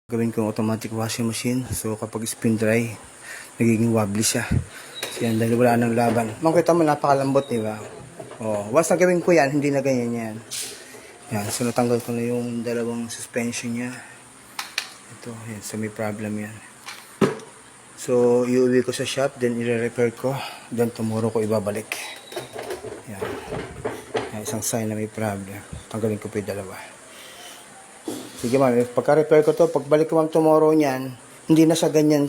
Gawin kong automatic washing machine. So kapag spin dry, nagiging wobbly siya. So yan, dahil wala nang laban. Makita mo, napakalambot, di ba? Oh, once na gawin ko yan, hindi na ganyan yan. Yan, so natanggal ko na yung dalawang suspension niya. Ito, yan, so may problem yan. So, iuwi ko sa shop, then i-repair ko. Then tomorrow ko ibabalik. Yan. Yan, isang sign na may problem. Tanggalin ko pa yung dalawa. Sige ma'am, pagka-repair ko to, pagbalik ko ma'am tomorrow niyan, hindi na siya ganyan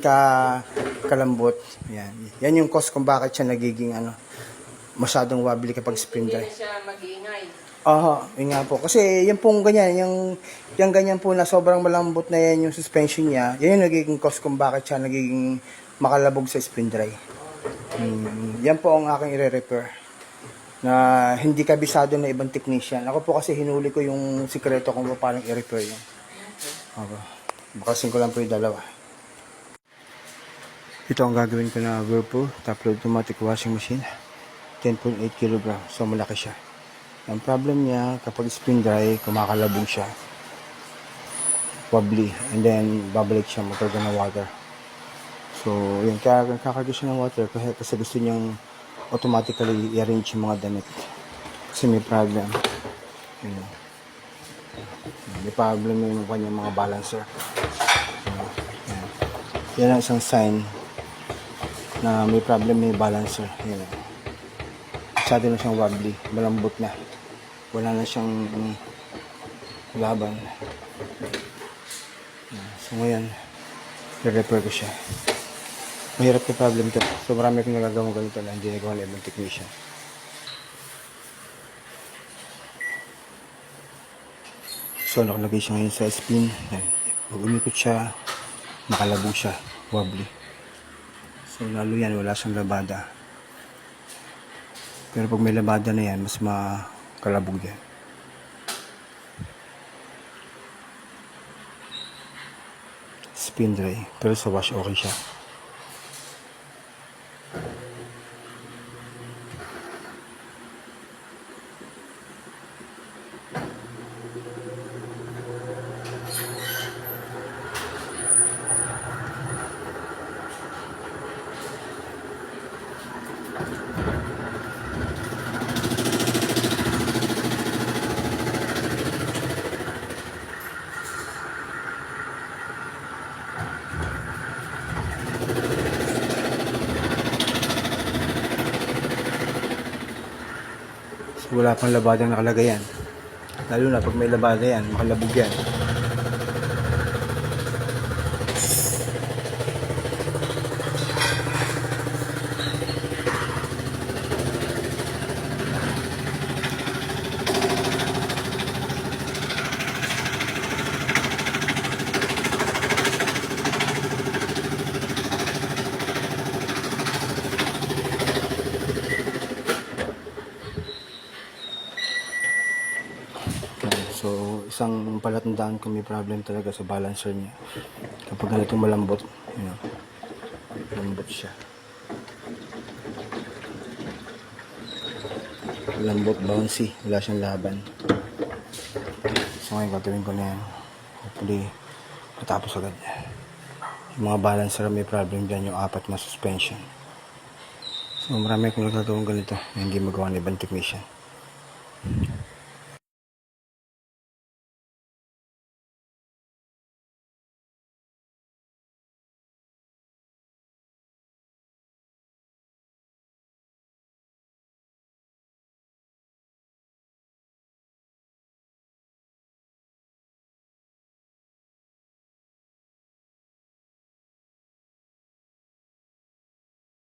kalambot. Yan. Yan yung cause kung bakit siya nagiging masyadong wobbly kapag spin dry. Hindi na siya mag-iingay. Yun nga po. Kasi yan pong ganyan, yung ganyan po na sobrang malambot na yan yung suspension niya, yan yung nagiging cause kung bakit siya nagiging makalabog sa spin dry. Yan po ang aking i-repair. Na hindi kabisado na ibang technician. Ako po kasi hinuli ko yung sikreto kung paano i-repair yun. Okay. Bakasin ko lang po yung dalawa. Ito ang gagawin ko na Whirlpool top load automatic washing machine. 10.8 kg. So malaki siya. Ang problem niya, kapag spin dry, kumakalabog siya. Wobbly. And then, babalik siya magkaroon ng water. So, yun. Kaya kakagay siya ng water kasi gusto niyang automatically i-arrange yung mga damit. Kasi may problem. Yun. May problem yung kanyang mga balancer. Yan ang isang sign na may problem yung balancer. Yan. Masyado na siyang wobbly. Malambot na. Wala na siyang laban. So ngayon, i-repair ko siya. Mahirap yung problem to. So marami akong nagagawang ganito lang. Hindi nagawa ng ibang technician. So nakalagay siya ngayon sa spin. Pag umikot siya, nakalabog siya. Wobbly. So lalo yan, wala siyang labada. Pero pag may labada na yan, mas makalabog yan. Spin dry. Pero sa wash okay siya. So, wala pang labadang nakalagay yan. Lalo na pag may labada yan, makalabog yan. So, isang palatandaan kung may problem talaga sa balancer niya. Kapag ganitong malambot, malambot siya. Malambot, bouncy, wala siyang laban. So, ngayon gagawin ko na yan. Hopefully, matapos agad. Yung mga balancer may problem dyan, yung 4 na suspension. So, marami akong nagagawang ganito. Hindi magawa ng ibang technician.